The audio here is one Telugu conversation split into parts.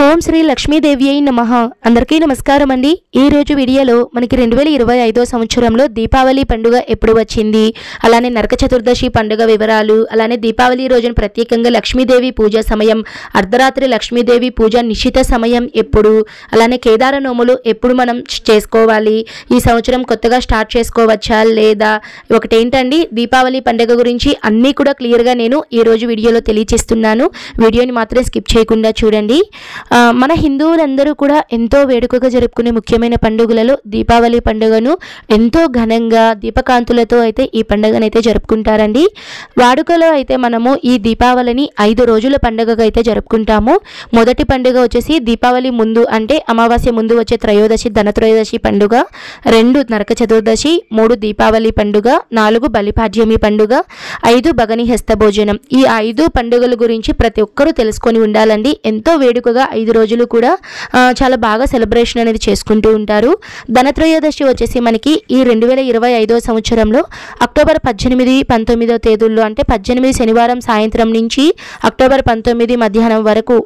ఓం శ్రీ లక్ష్మీదేవి నమః. అందరికీ నమస్కారం అండి. ఈ రోజు వీడియోలో మనకి 2025 సంవత్సరంలో దీపావళి పండుగ ఎప్పుడు వచ్చింది, అలానే నరక చతుర్దశి పండుగ వివరాలు, అలానే దీపావళి రోజున ప్రత్యేకంగా లక్ష్మీదేవి పూజ సమయం, అర్ధరాత్రి లక్ష్మీదేవి పూజ నిశ్చిత సమయం ఎప్పుడు, అలానే కేదార నోములు ఎప్పుడు మనం చేసుకోవాలి, ఈ సంవత్సరం కొత్తగా స్టార్ట్ చేసుకోవచ్చా లేదా, ఒకటేంటండి దీపావళి పండుగ గురించి అన్నీ కూడా క్లియర్గా నేను ఈ రోజు వీడియోలో తెలియజేస్తున్నాను. వీడియోని మాత్రం స్కిప్ చేయకుండా చూడండి. మన హిందువులందరూ కూడా ఎంతో వేడుకగా జరుపుకునే ముఖ్యమైన పండుగలలో దీపావళి పండుగను ఎంతో ఘనంగా దీపకాంతులతో అయితే ఈ పండుగనైతే జరుపుకుంటారండి. వాడుకలో అయితే మనము ఈ దీపావళిని 5 రోజుల పండుగగా అయితే జరుపుకుంటాము. మొదటి పండుగ వచ్చేసి దీపావళి ముందు అంటే అమావాస్య ముందు వచ్చే త్రయోదశి ధనత్రయోదశి పండుగ, 2 నరక చతుర్దశి, 3 దీపావళి పండుగ, 4 బలిపాడ్యమి పండుగ, 5 భగని హస్త భోజనం. ఈ 5 పండుగల గురించి ప్రతి ఒక్కరూ తెలుసుకొని ఉండాలండి. ఎంతో వేడుకగా 5 రోజులు కూడా చాలా బాగా సెలబ్రేషన్ అనేది చేసుకుంటూ ఉంటారు. ధనత్రయోదశి వచ్చేసి మనకి ఈ 2025 సంవత్సరంలో అక్టోబర్ 18, 19 తేదీల్లో అంటే 18 శనివారం సాయంత్రం నుంచి అక్టోబర్ 19 మధ్యాహ్నం వరకు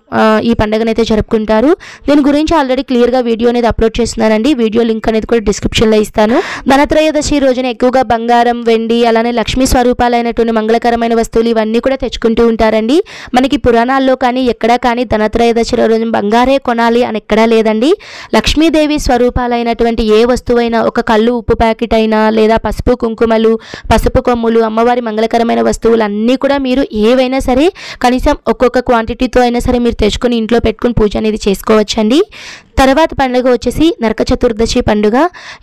ఈ పండుగనైతే జరుపుకుంటారు. దీని గురించి ఆల్రెడీ క్లియర్గా వీడియో అనేది అప్లోడ్ చేస్తున్నానండి. వీడియో లింక్ అనేది కూడా డిస్క్రిప్షన్లో ఇస్తాను. ధనత్రయోదశి రోజున ఎక్కువగా బంగారం, వెండి, అలానే లక్ష్మీ స్వరూపాలైనటువంటి మంగళకరమైన వస్తువులు ఇవన్నీ కూడా తెచ్చుకుంటూ ఉంటారండి. మనకి పురాణాల్లో కానీ ఎక్కడా కానీ ధనత్రయోదశి రోజు బంగారే కొనాలి అని ఎక్కడా లేదండి. లక్ష్మీదేవి స్వరూపాలైనటువంటి ఏ వస్తువైనా, ఒక కళ్ళు ఉప్పు ప్యాకెట్ అయినా లేదా పసుపు కుంకుమలు, పసుపు కొమ్ములు, అమ్మవారి మంగళకరమైన వస్తువులు అన్నీ కూడా మీరు ఏవైనా సరే కనీసం ఒక్కొక్క క్వాంటిటీతో అయినా సరే మీరు తెచ్చుకొని ఇంట్లో పెట్టుకుని పూజ అనేది చేసుకోవచ్చండి. తర్వాత పండుగ వచ్చేసి నరక చతుర్దశి పండుగ.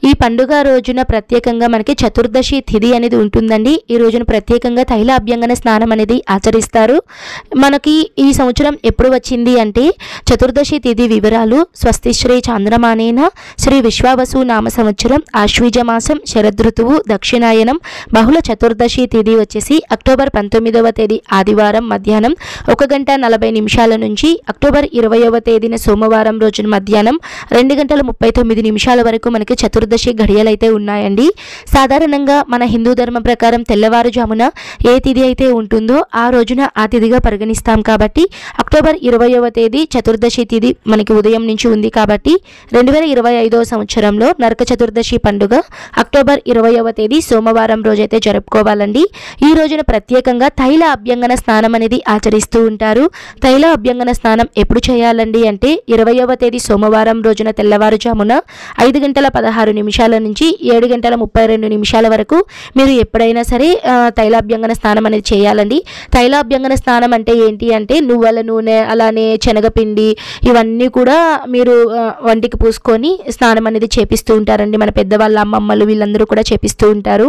ఈ పండుగ రోజున ప్రత్యేకంగా మనకి చతుర్దశి తిథి అనేది ఉంటుందండి. ఈ రోజున ప్రత్యేకంగా తైల అభ్యంగన స్నానం అనేది ఆచరిస్తారు. మనకి ఈ సంవత్సరం ఎప్పుడు వచ్చింది అంటే చతుర్దశి తిథి వివరాలు: స్వస్తి శ్రీ చాంద్రమానేన శ్రీ విశ్వావసు నామ సంవత్సరం ఆశ్వీజ మాసం శరదృతువు దక్షిణాయనం బహుళ చతుర్దశి తిథి వచ్చేసి అక్టోబర్ 19వ తేదీ ఆదివారం మధ్యాహ్నం 1:40 నుంచి అక్టోబర్ 20వ తేదీన సోమవారం రోజున మధ్యాహ్నం 2:39 వరకు మనకి చతుర్దశి గడియలు అయితే ఉన్నాయండి. సాధారణంగా మన హిందూ ధర్మం ప్రకారం తెల్లవారుజామున ఏ తిథి అయితే ఉంటుందో ఆ రోజున ఆ తిథిగా పరిగణిస్తాం కాబట్టి అక్టోబర్ 20వ తేదీ చతుర్దశి తిథి మనకి ఉదయం నుంచి ఉంది కాబట్టి 2025 సంవత్సరంలో నరక చతుర్దశి పండుగ అక్టోబర్ 20వ తేదీ సోమవారం రోజైతే జరుపుకోవాలండి. ఈ రోజున ప్రత్యేకంగా తైల అభ్యంగన స్నానం అనేది ఆచరిస్తూ ఉంటారు. తైల అభ్యంగన స్నానం ఎప్పుడు చేయాలండి అంటే 20వ తేదీ సోమవారం రోజున తెల్లవారుజామున 5:16 నుంచి 7:32 వరకు మీరు ఎప్పుడైనా సరే తైలాభ్యంగన స్నానం అనేది చేయాలండి. తైలాభ్యంగన స్నానం అంటే ఏంటి అంటే నువ్వుల నూనె, అలానే శనగపిండి ఇవన్నీ కూడా మీరు వంటికి పూసుకొని స్నానం అనేది చేపిస్తూ ఉంటారండి. మన పెద్దవాళ్ళ అమ్మమ్మలు వీళ్ళందరూ కూడా చేపిస్తూ ఉంటారు.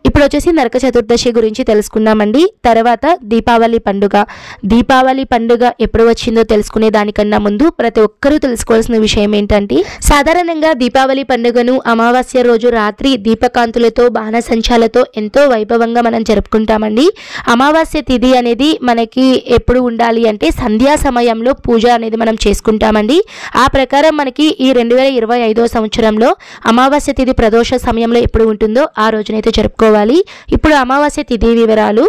ఇప్పుడు వచ్చేసి నరక చతుర్దశి గురించి తెలుసుకుందామండి. తర్వాత దీపావళి పండుగ. దీపావళి పండుగ ఎప్పుడు వచ్చిందో తెలుసుకునే దానికన్నా ముందు ప్రతి ఒక్కరూ తెలుసుకోవాల్సిన విషయం ఏంటంటే సాధారణంగా దీపావళి పండుగను అమావాస్య రోజు రాత్రి దీపకాంతులతో బాణసంచాలతో ఎంతో వైభవంగా మనం జరుపుకుంటామండి. అమావాస్య తిథి అనేది మనకి ఎప్పుడు ఉండాలి అంటే సంధ్యా సమయంలో పూజ అనేది మనం చేసుకుంటామండి. ఆ ప్రకారం మనకి ఈ 2025 సంవత్సరంలో అమావాస్య తిథి ప్రదోష సమయంలో ఎప్పుడు ఉంటుందో ఆ రోజునైతే జరుపుకోవాలి. ఇప్పుడు అమావాస్య తిథి వివరాలు: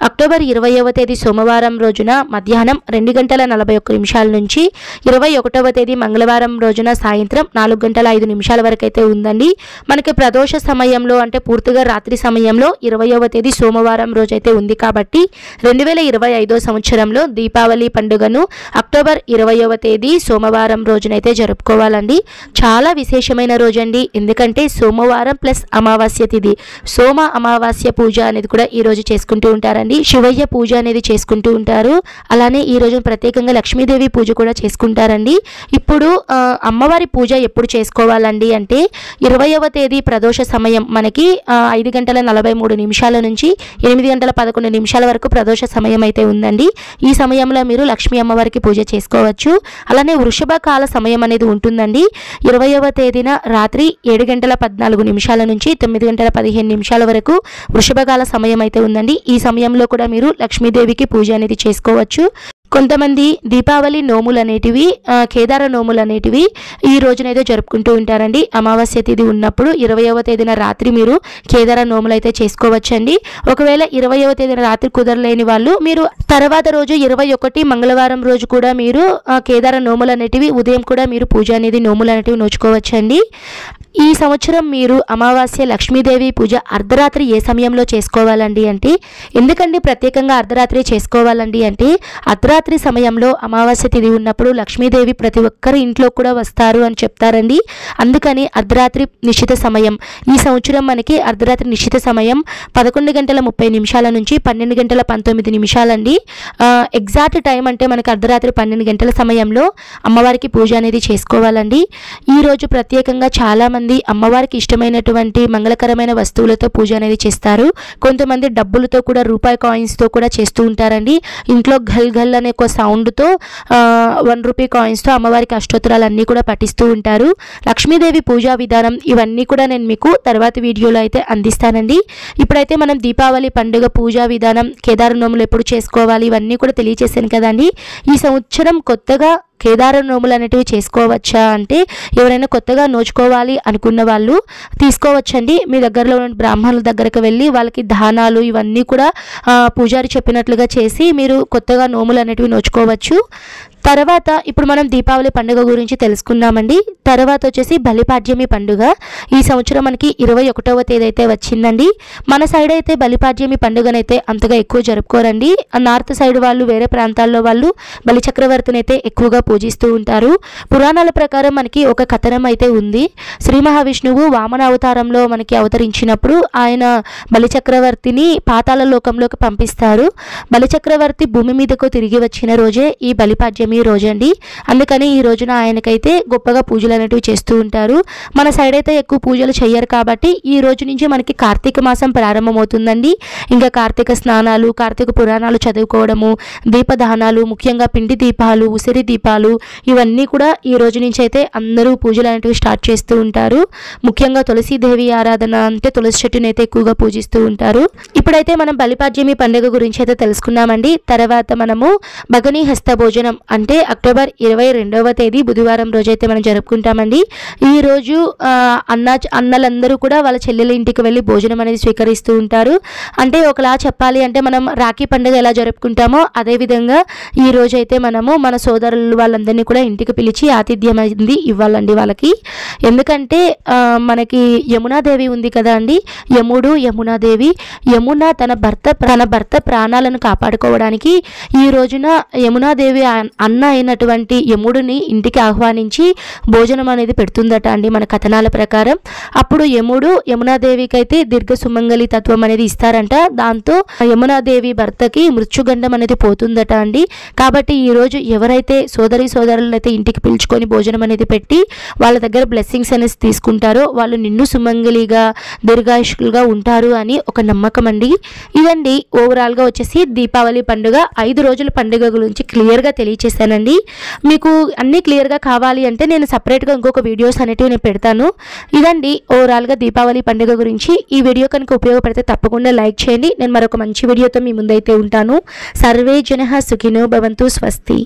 అక్టోబర్ 20వ తేదీ సోమవారం రోజున మధ్యాహ్నం 2:41 నుంచి 21వ తేదీ మంగళవారం రోజున సాయంత్రం 4:05 వరకు అయితే ఉందండి. మనకి ప్రదోష సమయంలో అంటే పూర్తిగా రాత్రి సమయంలో 20వ తేదీ సోమవారం రోజైతే ఉంది కాబట్టి 2025 సంవత్సరంలో దీపావళి పండుగను అక్టోబర్ 20వ తేదీ సోమవారం రోజునైతే జరుపుకోవాలండి. చాలా విశేషమైన రోజండి. ఎందుకంటే సోమవారం ప్లస్ అమావాస్య తిథి, సోమ అమావాస్య పూజ అనేది కూడా ఈ రోజు చేసుకుంటూ ఉంటారండి. శివయ్య పూజ అనేది చేసుకుంటూ ఉంటారు. అలానే ఈ రోజు ప్రత్యేకంగా లక్ష్మీదేవి పూజ కూడా చేసుకుంటారండి. ఇప్పుడు అమ్మవారి పూజ ఎప్పుడు చేసుకోవాలండి అంటే 20వ తేదీ ప్రదోష సమయం మనకి 5:43 నుంచి 8:11 వరకు ప్రదోష సమయం అయితే ఉందండి. ఈ సమయంలో మీరు లక్ష్మీ అమ్మవారికి పూజ చేసుకోవచ్చు. అలానే వృషభ కాల సమయం అనేది ఉంటుందండి. 20వ తేదీన రాత్రి 7:14 నుంచి 9:15 వరకు వృషభకాల సమయం అయితే ఉందండి. ఈ సమయంలో కూడా మీరు లక్ష్మీదేవికి పూజ అనేది చేసుకోవచ్చు. కొంతమంది దీపావళి నోములు అనేటివి కేదార నోములు అనేటివి ఈ రోజునైతే జరుపుకుంటూ ఉంటారండి. అమావాస్య తిథి ఉన్నప్పుడు 20వ తేదీన రాత్రి మీరు కేదార నోములు అయితే చేసుకోవచ్చండి. ఒకవేళ 20వ తేదీన రాత్రి కుదరలేని వాళ్ళు మీరు తర్వాత రోజు 21 మంగళవారం రోజు కూడా మీరు కేదార నోములు అనేటివి ఉదయం కూడా మీరు పూజ అనేది నోములు అనేటివి నోచుకోవచ్చండి. ఈ సంవత్సరం మీరు అమావాస్య లక్ష్మీదేవి పూజ అర్ధరాత్రి ఏ సమయంలో చేసుకోవాలండి అంటే, ఎందుకంటే ప్రత్యేకంగా అర్ధరాత్రి చేసుకోవాలండి అంటే అర్ధరాత్రి సమయంలో అమావాస్య తిథి ఉన్నప్పుడు లక్ష్మీదేవి ప్రతి ఒక్కరి ఇంట్లో కూడా వస్తారు అని చెప్తారండి. అందుకని అర్ధరాత్రి నిశ్చిత సమయం ఈ సంవత్సరం మనకి అర్ధరాత్రి నిశ్చిత సమయం 11:30 నుంచి 12:19 అండి. ఎగ్జాక్ట్ టైం అంటే మనకి అర్ధరాత్రి 12 గంటల సమయంలో అమ్మవారికి పూజ అనేది చేసుకోవాలండి. ఈరోజు ప్రత్యేకంగా చాలామంది అమ్మవారికి ఇష్టమైనటువంటి మంగళకరమైన వస్తువులతో పూజ అనేది చేస్తారు. కొంతమంది డబ్బులతో కూడా రూపాయి కాయిన్స్తో కూడా చేస్తూ ఉంటారండి. ఇంట్లో ఘల్ ఘల్ అనే ఒక సౌండ్తో 1 రూపీ కాయిన్స్తో అమ్మవారికి అష్టోత్తరాలు అన్నీ కూడా పఠిస్తూ ఉంటారు. లక్ష్మీదేవి పూజా విధానం ఇవన్నీ కూడా నేను మీకు తర్వాత వీడియోలో అయితే అందిస్తానండి. ఇప్పుడైతే మనం దీపావళి పండుగ పూజా విధానం, కేదార నోములు ఎప్పుడు చేసుకోవాలి ఇవన్నీ కూడా తెలియచేశాను కదండి. ఈ సంవత్సరం కొత్తగా కేదార నోములు అనేటివి చేసుకోవచ్చా అంటే, ఎవరైనా కొత్తగా నోచుకోవాలి అనుకున్న వాళ్ళు తీసుకోవచ్చండి. మీ దగ్గరలో ఉన్న బ్రాహ్మణుల దగ్గరకు వెళ్ళి వాళ్ళకి దానాలు ఇవన్నీ కూడా పూజారి చెప్పినట్లుగా చేసి మీరు కొత్తగా నోములు అనేటివి నోచుకోవచ్చు. తర్వాత ఇప్పుడు మనం దీపావళి పండుగ గురించి తెలుసుకుందామండి. తర్వాత వచ్చేసి బలిపాడ్యమి పండుగ ఈ సంవత్సరం మనకి 21వ తేదీ అయితే వచ్చిందండి. మన సైడ్ అయితే బలిపాడ్యమి పండుగనైతే అంతగా ఎక్కువ జరుపుకోరండి. నార్త్ సైడ్ వాళ్ళు, వేరే ప్రాంతాల్లో వాళ్ళు బలి చక్రవర్తిని అయితే ఎక్కువగా పూజిస్తూ ఉంటారు. పురాణాల ప్రకారం మనకి ఒక కథనం అయితే ఉంది. శ్రీ మహావిష్ణువు వామన అవతారంలో మనకి అవతరించినప్పుడు ఆయన బలి చక్రవర్తిని పాతాళ లోకంలోకి పంపిస్తారు. బలి చక్రవర్తి భూమి మీదకు తిరిగి వచ్చిన రోజే ఈ బలిపాడ్యమి రోజండి. అందుకని ఈ రోజున ఆయనకైతే గొప్పగా పూజలు అనేటివి చేస్తూ ఉంటారు. మన సైడ్ అయితే ఎక్కువ పూజలు చేయరు కాబట్టి ఈ రోజు నుంచి మనకి కార్తీక మాసం ప్రారంభమవుతుందండి. ఇంకా కార్తీక స్నానాలు, కార్తీక పురాణాలు చదువుకోవడము, దీపదానాలు, ముఖ్యంగా పిండి దీపాలు, ఉసిరి దీపాలు ఇవన్నీ కూడా ఈ రోజు నుంచి అయితే అందరూ పూజలు అనేటివి స్టార్ట్ చేస్తూ ఉంటారు. ముఖ్యంగా తులసీదేవి ఆరాధన అంటే తులసి చెట్టుని అయితే ఎక్కువగా పూజిస్తూ ఉంటారు. ఇప్పుడైతే మనం బలిపాడ్యమి పండుగ గురించి అయితే తెలుసుకున్నామండి. తర్వాత మనము భగనీ హస్త భోజనం అంటే అక్టోబర్ 22వ తేదీ బుధవారం రోజైతే మనం జరుపుకుంటామండి. ఈరోజు అన్నలందరూ కూడా వాళ్ళ చెల్లెల ఇంటికి వెళ్ళి భోజనం అనేది స్వీకరిస్తూ ఉంటారు. అంటే ఒకలా చెప్పాలి అంటే మనం రాఖీ పండుగ ఎలా జరుపుకుంటామో అదేవిధంగా ఈ రోజైతే మనము మన సోదరులు వాళ్ళందరినీ కూడా ఇంటికి పిలిచి ఆతిథ్యం అనేది ఇవ్వాలండి వాళ్ళకి. ఎందుకంటే మనకి యమునాదేవి ఉంది కదా అండి, యమునాదేవి తన భర్త ప్రాణాలను కాపాడుకోవడానికి ఈ రోజున యమునాదేవి అన్న అయినటువంటి యముడిని ఇంటికి ఆహ్వానించి భోజనం అనేది పెడుతుందట అండి మన కథనాల ప్రకారం. అప్పుడు యమునాదేవికి అయితే దీర్ఘ సుమంగళి తత్వం అనేది ఇస్తారంట. దాంతో యమునాదేవి భర్తకి మృత్యుగండం అనేది పోతుందట అండి. కాబట్టి ఈరోజు ఎవరైతే సోదరులను అయితే ఇంటికి పిలుచుకొని భోజనం అనేది పెట్టి వాళ్ళ దగ్గర బ్లెస్సింగ్స్ అనేది తీసుకుంటారో వాళ్ళు నిన్ను సుమంగళిగా దీర్ఘాయుష్కులుగా ఉంటారు అని ఒక నమ్మకం అండి. ఇదండి ఓవరాల్గా వచ్చేసి దీపావళి పండుగ 5 రోజుల పండుగ గురించి క్లియర్గా తెలియచేశానండి. మీకు అన్నీ క్లియర్గా కావాలి అంటే నేను సపరేట్గా ఇంకొక వీడియోస్ అనేటివి నేను పెడతాను. ఇదండి ఓవరాల్గా దీపావళి పండుగ గురించి. ఈ వీడియో కనుక ఉపయోగపడితే తప్పకుండా లైక్ చేయండి. నేను మరొక మంచి వీడియోతో మీ ముందైతే ఉంటాను. సర్వే జనః సుఖినో భవంతు. స్వస్తి.